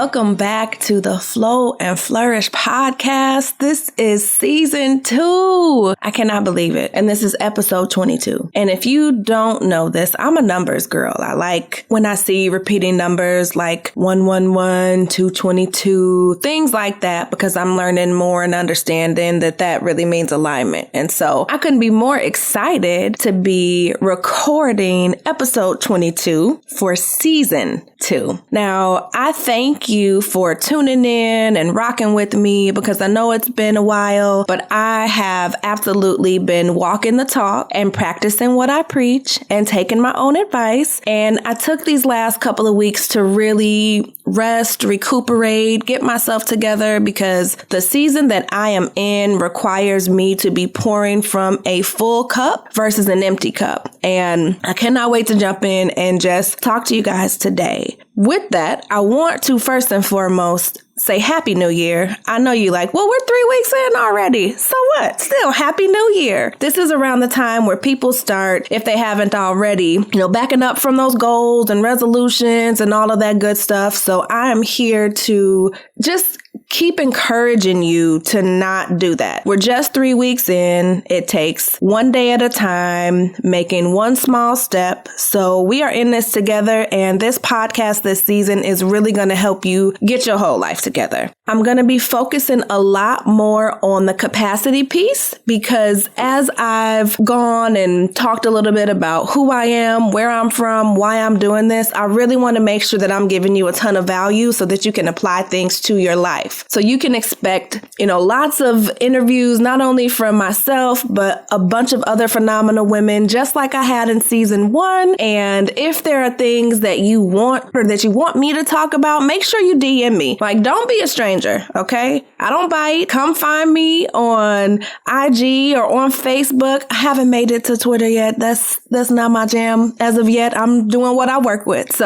welcome back to the Flow and Flourish Podcast. This is season 2. I cannot believe it. And this is episode 22. And if you don't know this, I'm a numbers girl. I like when I see repeating numbers like 111, 222, things like that, because I'm learning more and understanding that really means alignment. And so I couldn't be more excited to be recording episode 22 for season 2. Now, I thank you for tuning in and rocking with me because I know it's been a while, but I have absolutely been walking the talk and practicing what I preach and taking my own advice. And I took these last couple of weeks to really rest, recuperate, get myself together because the season that I am in requires me to be pouring from a full cup versus an empty cup. And I cannot wait to jump in and just talk to you guys today. With that, I want to first and foremost say Happy New Year. I know you like, well, we're 3 weeks in already. So what? Still, Happy New Year. This is around the time where people start, if they haven't already, backing up from those goals and resolutions and all of that good stuff. So I am here to just keep encouraging you to not do that. We're just 3 weeks in. It takes one day at a time, making one small step. So we are in this together, and this podcast this season is really going to help you get your whole life together. I'm going to be focusing a lot more on the capacity piece because as I've gone and talked a little bit about who I am, where I'm from, why I'm doing this, I really want to make sure that I'm giving you a ton of value so that you can apply things to your life. So you can expect, lots of interviews, not only from myself, but a bunch of other phenomenal women, just like I had in season 1. And if there are things that you want or that you want me to talk about, make sure you DM me. Like, don't be a stranger, okay? I don't bite. Come find me on IG or on Facebook. I haven't made it to Twitter yet. That's not my jam as of yet. I'm doing what I work with.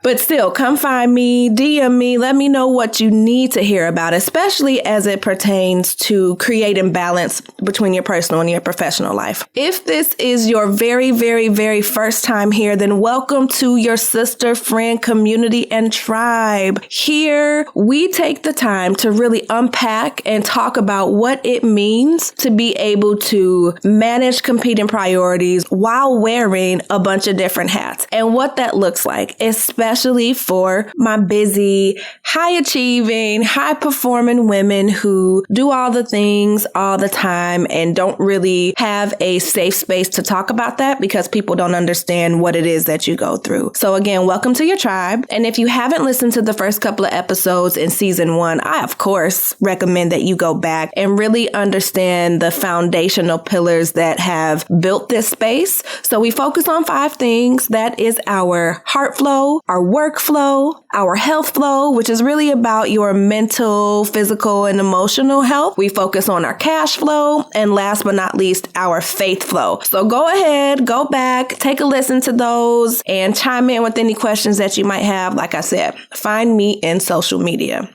But still, come find me, DM me, let me know what you need to hear about, especially as it pertains to creating balance between your personal and your professional life. If this is your very, very, very first time here, then welcome to your sister, friend, community, and tribe. Here, we take the time to really unpack and talk about what it means to be able to manage competing priorities while wearing a bunch of different hats and what that looks like, especially for my busy, high-achieving, high-performing women who do all the things all the time and don't really have a safe space to talk about that because people don't understand what it is that you go through. So again, welcome to your tribe. And if you haven't listened to the first couple of episodes in season 1, I, of course, recommend that you go back and really understand the foundational pillars that have built this space. So we focus on 5 things. That is our heart flow, our workflow, our health flow, which is really about your mental, physical, and emotional health. We focus on our cash flow, and last but not least, our faith flow. So go ahead, go back, take a listen to those, and chime in with any questions that you might have. Like I said, find me in social media.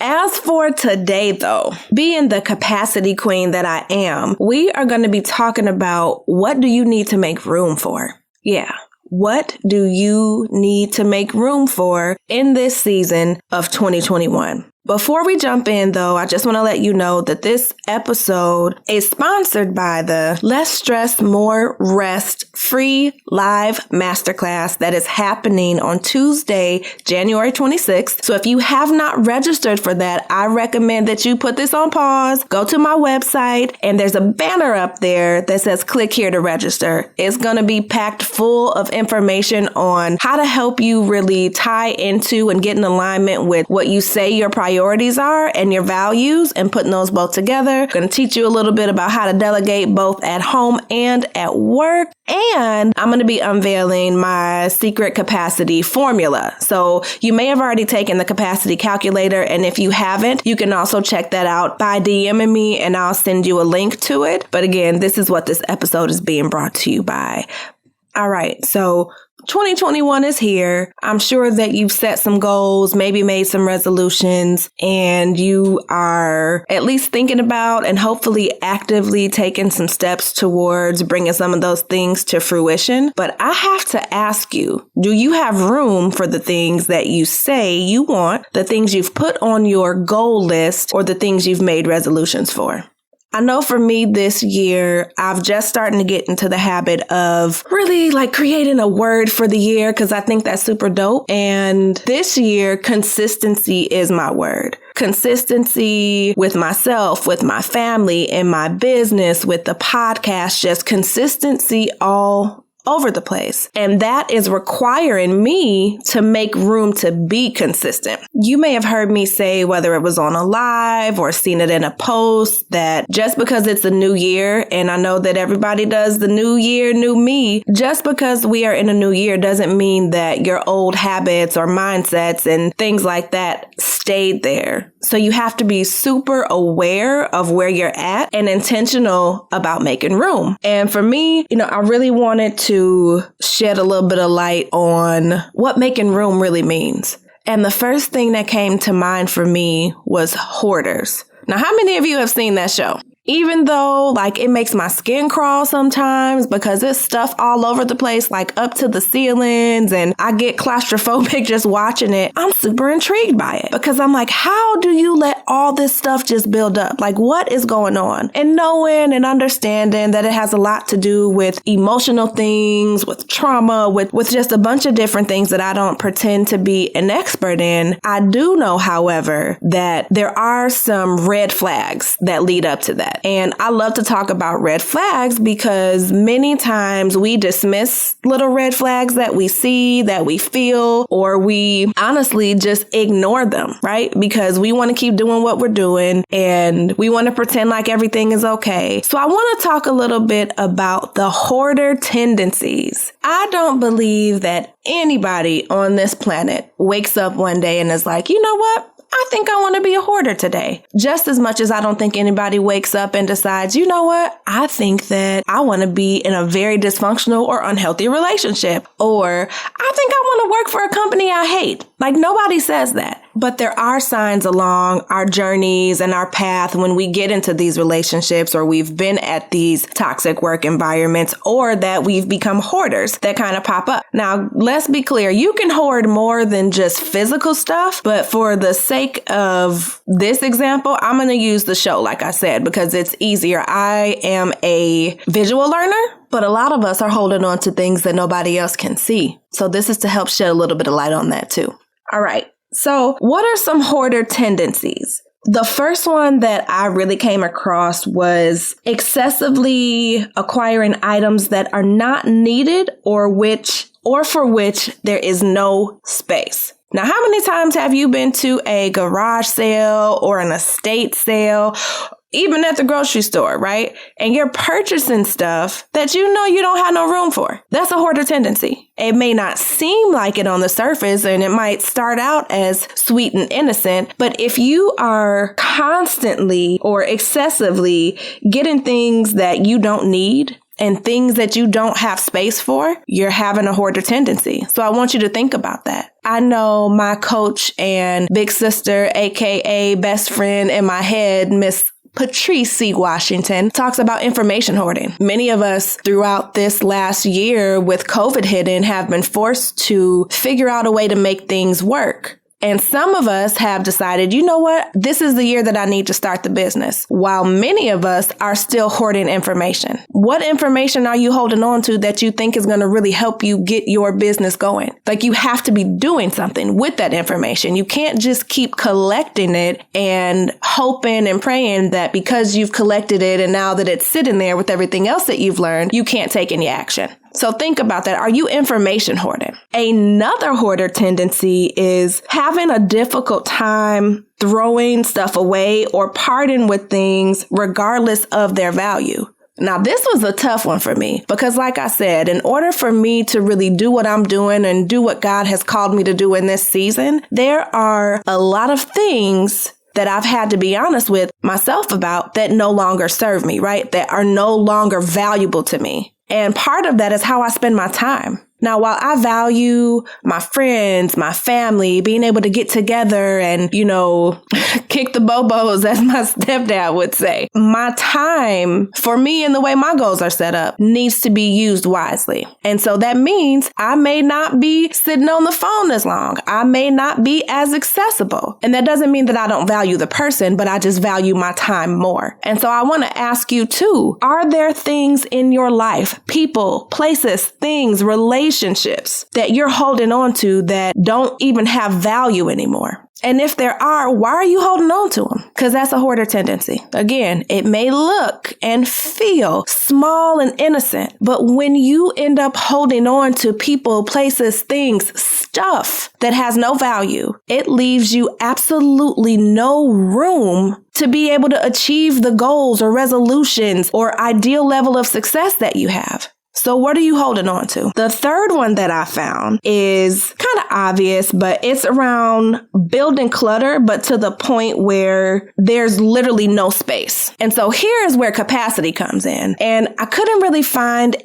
As for today, though, being the capacity queen that I am, we are going to be talking about what do you need to make room for? Yeah. What do you need to make room for in this season of 2021? Before we jump in, though, I just want to let you know that this episode is sponsored by the Less Stress, More Rest free live masterclass that is happening on Tuesday, January 26th. So if you have not registered for that, I recommend that you put this on pause, go to my website, and there's a banner up there that says click here to register. It's going to be packed full of information on how to help you really tie into and get in alignment with what you say your priorities are and your values and putting those both together. I'm going to teach you a little bit about how to delegate both at home and at work. And I'm going to be unveiling my secret capacity formula. So you may have already taken the capacity calculator. And if you haven't, you can also check that out by DMing me and I'll send you a link to it. But again, this is what this episode is being brought to you by. All right. So 2021 is here. I'm sure that you've set some goals, maybe made some resolutions, and you are at least thinking about and hopefully actively taking some steps towards bringing some of those things to fruition. But I have to ask you, do you have room for the things that you say you want, the things you've put on your goal list, or the things you've made resolutions for? I know for me this year, I've just starting to get into the habit of really creating a word for the year because I think that's super dope. And this year, consistency is my word. Consistency with myself, with my family, in my business, with the podcast, just consistency all over the place. And that is requiring me to make room to be consistent. You may have heard me say, whether it was on a live or seen it in a post, that just because it's a new year, and I know that everybody does the new year, new me, just because we are in a new year doesn't mean that your old habits or mindsets and things like that stayed there. So you have to be super aware of where you're at and intentional about making room. And for me, I really wanted to shed a little bit of light on what making room really means. And the first thing that came to mind for me was Hoarders. Now, how many of you have seen that show? Even though it makes my skin crawl sometimes because there's stuff all over the place, up to the ceilings, and I get claustrophobic just watching it, I'm super intrigued by it because I'm like, how do you let all this stuff just build up? What is going on? And knowing and understanding that it has a lot to do with emotional things, with trauma, with just a bunch of different things that I don't pretend to be an expert in. I do know, however, that there are some red flags that lead up to that. And I love to talk about red flags because many times we dismiss little red flags that we see, that we feel, or we honestly just ignore them, right? Because we want to keep doing what we're doing and we want to pretend like everything is okay. So I want to talk a little bit about the hoarder tendencies. I don't believe that anybody on this planet wakes up one day and is like, you know what? I think I want to be a hoarder today. Just as much as I don't think anybody wakes up and decides, you know what? I think that I want to be in a very dysfunctional or unhealthy relationship. Or I think I want to work for a company I hate. Nobody says that. But there are signs along our journeys and our path when we get into these relationships or we've been at these toxic work environments or that we've become hoarders that kind of pop up. Now, let's be clear. You can hoard more than just physical stuff, but for the sake of this example, I'm going to use the show, like I said, because it's easier. I am a visual learner, but a lot of us are holding on to things that nobody else can see. So this is to help shed a little bit of light on that too. All right. So what are some hoarder tendencies? The first one that I really came across was excessively acquiring items that are not needed or for which there is no space. Now, how many times have you been to a garage sale or an estate sale, even at the grocery store, right? And you're purchasing stuff that you know you don't have no room for. That's a hoarder tendency. It may not seem like it on the surface, and it might start out as sweet and innocent, but if you are constantly or excessively getting things that you don't need, and things that you don't have space for, you're having a hoarder tendency. So I want you to think about that. I know my coach and big sister, aka best friend in my head, Miss Patrice C. Washington, talks about information hoarding. Many of us throughout this last year with COVID hitting have been forced to figure out a way to make things work. And some of us have decided, you know what? This is the year that I need to start the business. While many of us are still hoarding information. What information are you holding on to that you think is going to really help you get your business going? You have to be doing something with that information. You can't just keep collecting it and hoping and praying that because you've collected it and now that it's sitting there with everything else that you've learned, you can't take any action. So think about that. Are you information hoarding? Another hoarder tendency is having a difficult time throwing stuff away or parting with things regardless of their value. Now, this was a tough one for me because, like I said, in order for me to really do what I'm doing and do what God has called me to do in this season, there are a lot of things that I've had to be honest with myself about that no longer serve me, right? That are no longer valuable to me. And part of that is how I spend my time. Now, while I value my friends, my family, being able to get together and, kick the bobos, as my stepdad would say, my time for me and the way my goals are set up needs to be used wisely. And so that means I may not be sitting on the phone as long. I may not be as accessible. And that doesn't mean that I don't value the person, but I just value my time more. And so I want to ask you too, are there things in your life, people, places, things, relationships that you're holding on to that don't even have value anymore? And if there are, why are you holding on to them? Because that's a hoarder tendency. Again, it may look and feel small and innocent, but when you end up holding on to people, places, things, stuff that has no value, it leaves you absolutely no room to be able to achieve the goals or resolutions or ideal level of success that you have. So what are you holding on to? The third one that I found is kind of obvious, but it's around building clutter, but to the point where there's literally no space. And so here's where capacity comes in. And I couldn't really find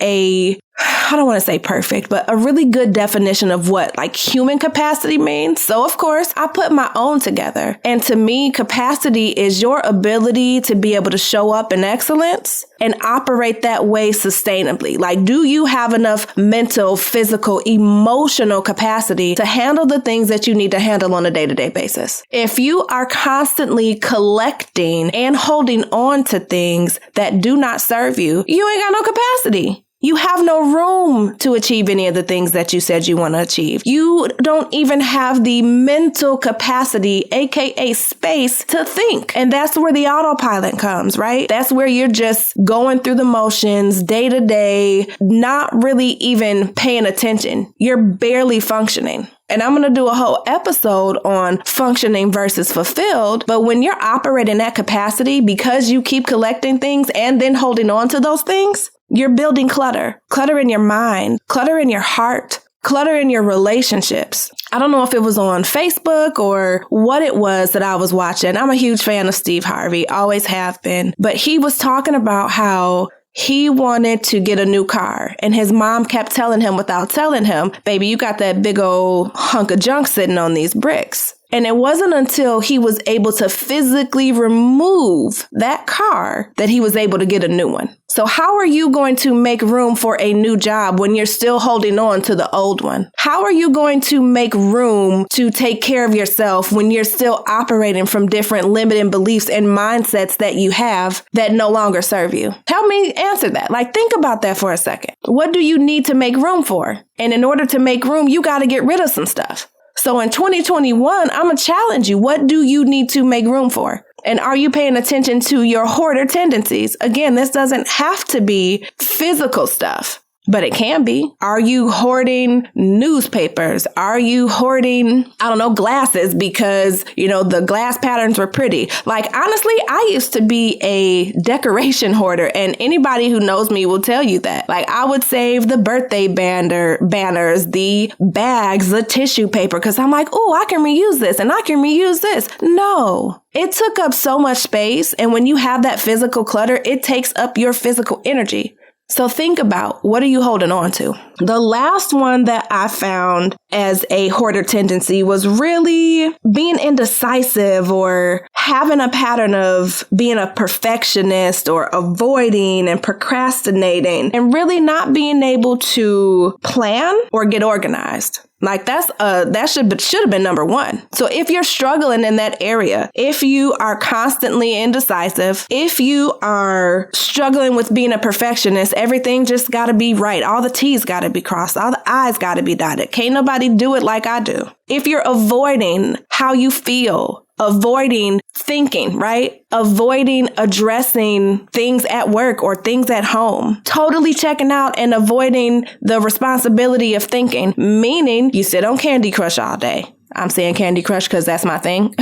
I don't want to say perfect, but a really good definition of what human capacity means. So of course, I put my own together. And to me, capacity is your ability to be able to show up in excellence and operate that way sustainably. Do you have enough mental, physical, emotional capacity to handle the things that you need to handle on a day-to-day basis? If you are constantly collecting and holding on to things that do not serve you, you ain't got no capacity. You have no room to achieve any of the things that you said you want to achieve. You don't even have the mental capacity, aka space, to think. And that's where the autopilot comes, right? That's where you're just going through the motions day to day, not really even paying attention. You're barely functioning. And I'm going to do a whole episode on functioning versus fulfilled. But when you're operating at capacity because you keep collecting things and then holding on to those things, you're building clutter in your mind, clutter in your heart, clutter in your relationships. I don't know if it was on Facebook or what it was that I was watching. I'm a huge fan of Steve Harvey, always have been. But he was talking about how he wanted to get a new car, and his mom kept telling him without telling him, baby, you got that big old hunk of junk sitting on these bricks. And it wasn't until he was able to physically remove that car that he was able to get a new one. So how are you going to make room for a new job when you're still holding on to the old one? How are you going to make room to take care of yourself when you're still operating from different limiting beliefs and mindsets that you have that no longer serve you? Help me answer that. Think about that for a second. What do you need to make room for? And in order to make room, you got to get rid of some stuff. So in 2021, I'm going to challenge you. What do you need to make room for? And are you paying attention to your hoarder tendencies? Again, this doesn't have to be physical stuff, but it can be. Are you hoarding newspapers? Are you hoarding, glasses because, the glass patterns were pretty? Honestly, I used to be a decoration hoarder, and anybody who knows me will tell you that. I would save the birthday banners, the bags, the tissue paper, because I'm I can reuse this and I can reuse this. No. It took up so much space, and when you have that physical clutter, it takes up your physical energy. So think about, what are you holding on to? The last one that I found as a hoarder tendency was really being indecisive or having a pattern of being a perfectionist or avoiding and procrastinating and really not being able to plan or get organized. That should have been number one. So if you're struggling in that area, if you are constantly indecisive, if you are struggling with being a perfectionist, everything just got to be right. All the T's got to be crossed. All the I's got to be dotted. Can't nobody do it like I do. If you're avoiding how you feel, avoiding thinking, right? Avoiding addressing things at work or things at home. Totally checking out and avoiding the responsibility of thinking, meaning you sit on Candy Crush all day. I'm saying Candy Crush because that's my thing.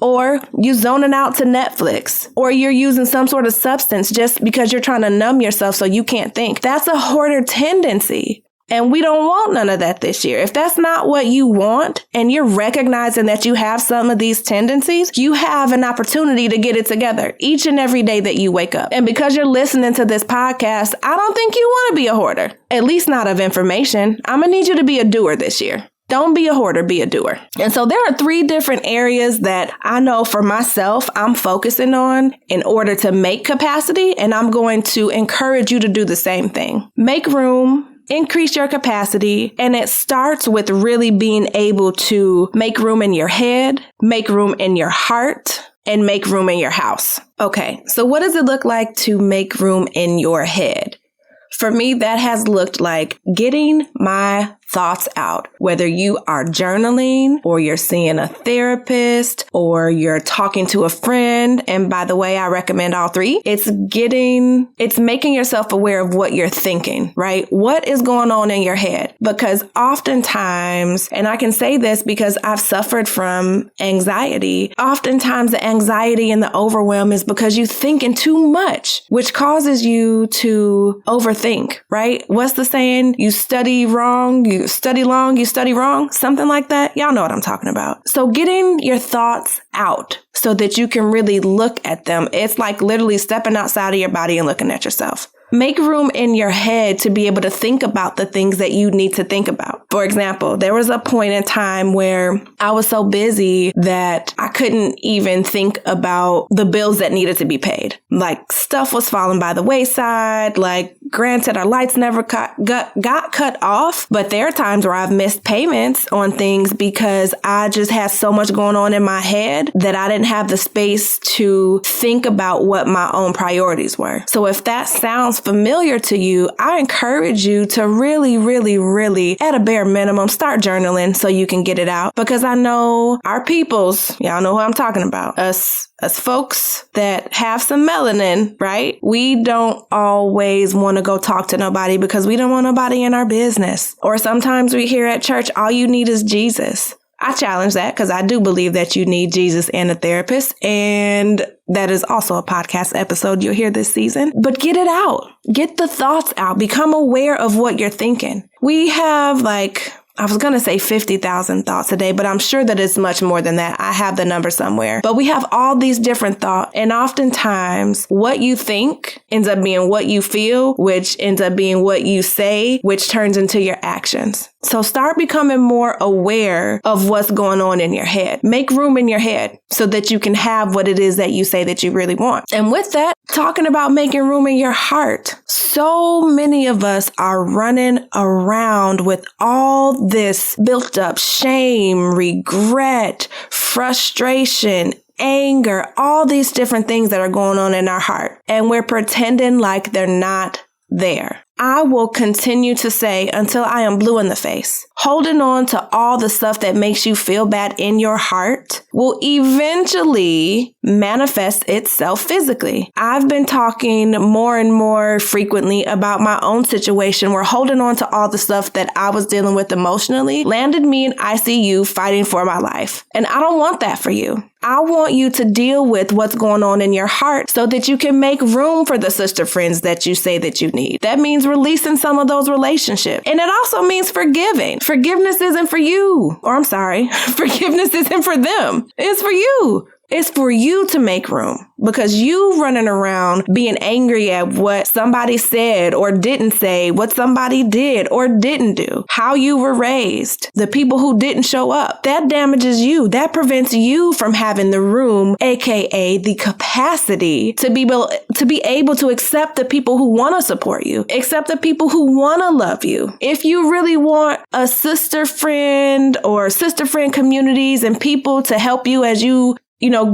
Or you zoning out to Netflix, or you're using some sort of substance just because you're trying to numb yourself so you can't think. That's a hoarder tendency. And we don't want none of that this year. If that's not what you want and you're recognizing that you have some of these tendencies, you have an opportunity to get it together each and every day that you wake up. And because you're listening to this podcast, I don't think you want to be a hoarder, at least not of information. I'm going to need you to be a doer this year. Don't be a hoarder, be a doer. And so there are 3 different areas that I know for myself I'm focusing on in order to make capacity, and I'm going to encourage you to do the same thing. Make room. Increase your capacity, and it starts with really being able to make room in your head, make room in your heart, and make room in your house. Okay, so what does it look like to make room in your head? For me, that has looked like getting my thoughts out, whether you are journaling or you're seeing a therapist or you're talking to a friend. And by the way, I recommend all 3. It's making yourself aware of what you're thinking, right? What is going on in your head? Because oftentimes, and I can say this because I've suffered from anxiety, oftentimes the anxiety and the overwhelm is because you're thinking too much, which causes you to overthink, right? What's the saying? You study wrong, you study long, you study wrong, something like that. Y'all know what I'm talking about. So getting your thoughts out so that you can really look at them. It's like literally stepping outside of your body and looking at yourself. Make room in your head to be able to think about the things that you need to think about. For example, there was a point in time where I was so busy that I couldn't even think about the bills that needed to be paid. Like stuff was falling by the wayside. Like granted, our lights never got cut off, but there are times where I've missed payments on things because I just had so much going on in my head that I didn't have the space to think about what my own priorities were. So if that sounds familiar to you, I encourage you to really, at a bare minimum, start journaling so you can get it out. Because I know our peoples, y'all know who I'm talking about, us folks that have some melanin, right? We don't always want to go talk to nobody because we don't want nobody in our business. Or sometimes we hear at church, all you need is Jesus. I challenge that because I do believe that you need Jesus and a therapist. And that is also a podcast episode you'll hear this season. But get it out. Get the thoughts out. Become aware of what you're thinking. We have I was going to say 50,000 thoughts a day, but I'm sure that it's much more than that. I have the number somewhere. But we have all these different thoughts. And oftentimes what you think ends up being what you feel, which ends up being what you say, which turns into your actions. So start becoming more aware of what's going on in your head. Make room in your head so that you can have what it is that you say that you really want. And with that, talking about making room in your heart. So many of us are running around with all this built up shame, regret, frustration, anger, all these different things that are going on in our heart. And we're pretending like they're not there. I will continue to say until I am blue in the face. Holding on to all the stuff that makes you feel bad in your heart will eventually manifest itself physically. I've been talking more and more frequently about my own situation where holding on to all the stuff that I was dealing with emotionally landed me in ICU fighting for my life. And I don't want that for you. I want you to deal with what's going on in your heart so that you can make room for the sister friends that you say that you need. That means releasing some of those relationships. And it also means forgiving. Forgiveness isn't for you. Or I'm sorry, forgiveness isn't for them. It's for you. It's for you to make room because you running around being angry at what somebody said or didn't say, what somebody did or didn't do, how you were raised, the people who didn't show up. That damages you. That prevents you from having the room, aka the capacity to be able to accept the people who want to support you, accept the people who want to love you. If you really want a sister friend or sister friend communities and people to help you as you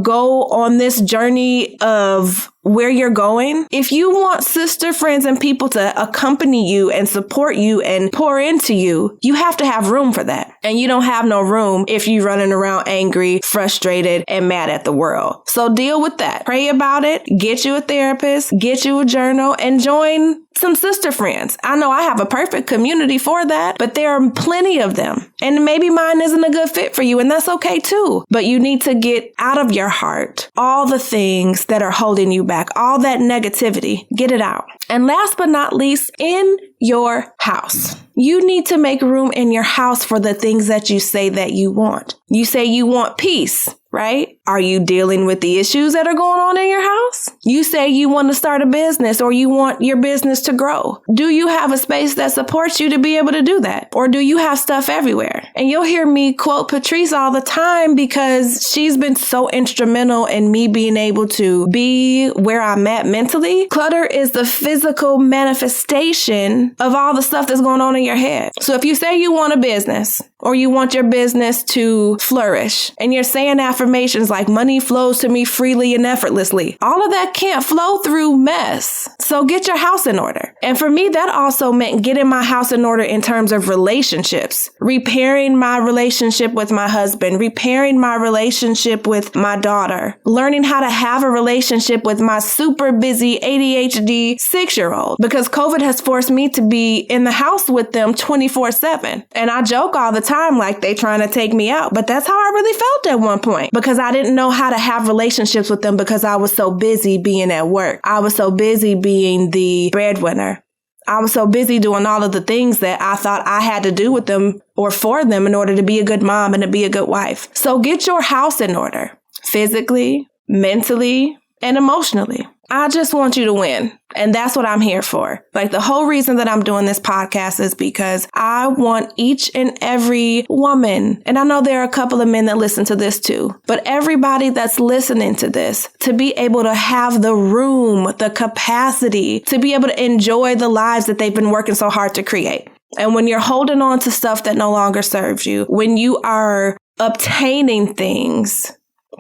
go on this journey of where you're going. If you want sister friends and people to accompany you and support you and pour into you, you have to have room for that. And you don't have no room if you're running around angry, frustrated, and mad at the world. So deal with that. Pray about it. Get you a therapist, get you a journal, and join some sister friends. I know I have a perfect community for that, but there are plenty of them. And maybe mine isn't a good fit for you, and that's okay too. But you need to get out of your heart all the things that are holding you back, all that negativity, get it out. And last but not least, in your house. You need to make room in your house for the things that you say that you want. You say you want peace, right? Are you dealing with the issues that are going on in your house? You say you want to start a business or you want your business to grow. Do you have a space that supports you to be able to do that? Or do you have stuff everywhere? And you'll hear me quote Patrice all the time because she's been so instrumental in me being able to be where I'm at mentally. Clutter is the physical manifestation of all the stuff that's going on in your head. So if you say you want a business or you want your business to flourish and you're saying affirmations like money flows to me freely and effortlessly, all of that can't flow through mess. So get your house in order. And for me, that also meant getting my house in order in terms of relationships, repairing my relationship with my husband, repairing my relationship with my daughter, learning how to have a relationship with my super busy ADHD 6-year-old, because COVID has forced me to be in the house with them 24/7. And I joke all the time like they trying to take me out, but that's how I really felt at one point because I didn't know how to have relationships with them because I was so busy being at work. I was so busy being the breadwinner. I was so busy doing all of the things that I thought I had to do with them or for them in order to be a good mom and to be a good wife. So get your house in order, physically, mentally, and emotionally. I just want you to win. And that's what I'm here for. Like the whole reason that I'm doing this podcast is because I want each and every woman, and I know there are a couple of men that listen to this too, but everybody that's listening to this to be able to have the room, the capacity to be able to enjoy the lives that they've been working so hard to create. And when you're holding on to stuff that no longer serves you, when you are obtaining things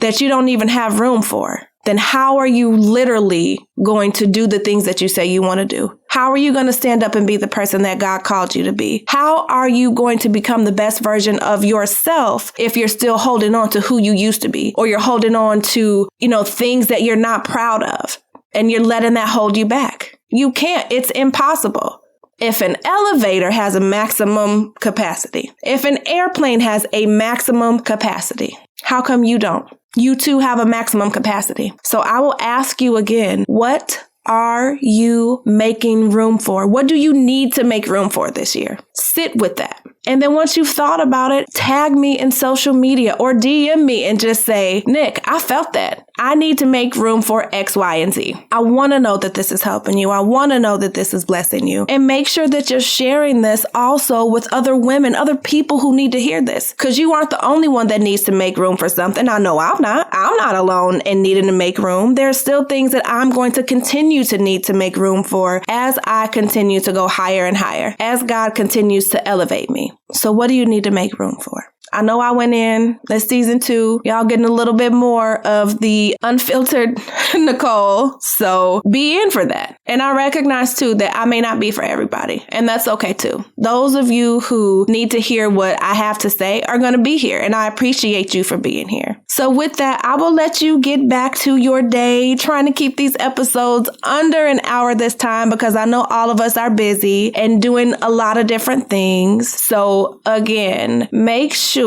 that you don't even have room for, then how are you literally going to do the things that you say you want to do? How are you going to stand up and be the person that God called you to be? How are you going to become the best version of yourself if you're still holding on to who you used to be, or you're holding on to, things that you're not proud of and you're letting that hold you back? You can't. It's impossible. If an elevator has a maximum capacity, if an airplane has a maximum capacity, how come you don't? You too have a maximum capacity. So I will ask you again, what are you making room for? What do you need to make room for this year? Sit with that. And then once you've thought about it, tag me in social media or DM me and just say, Nick, I felt that. I need to make room for X, Y, and Z. I want to know that this is helping you. I want to know that this is blessing you. And make sure that you're sharing this also with other women, other people who need to hear this. Because you aren't the only one that needs to make room for something. I know I'm not. I'm not alone in needing to make room. There are still things that I'm going to continue to need to make room for as I continue to go higher and higher, as God continues to elevate me. So what do you need to make room for? I know I went in this season 2. Y'all getting a little bit more of the unfiltered Nicole. So be in for that. And I recognize too that I may not be for everybody. And that's okay too. Those of you who need to hear what I have to say are going to be here. And I appreciate you for being here. So with that, I will let you get back to your day, trying to keep these episodes under an hour this time because I know all of us are busy and doing a lot of different things. So again, make sure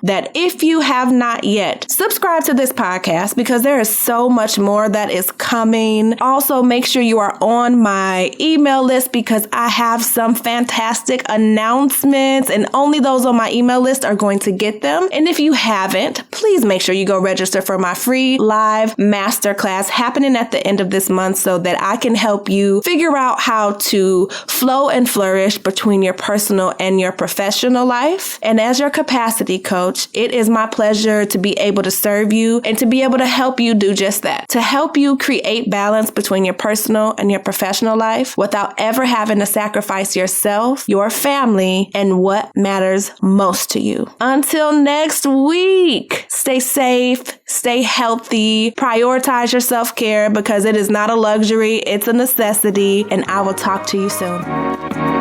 that if you have not yet, subscribe to this podcast because there is so much more that is coming. Also, make sure you are on my email list because I have some fantastic announcements and only those on my email list are going to get them. And if you haven't, please make sure you go register for my free live masterclass happening at the end of this month so that I can help you figure out how to flow and flourish between your personal and your professional life. And as your capacity coach, it is my pleasure to be able to serve you and to be able to help you do just that, to help you create balance between your personal and your professional life without ever having to sacrifice yourself, your family, and what matters most to you. Until next week, stay safe, stay healthy, prioritize your self-care because it is not a luxury, it's a necessity, and I will talk to you soon.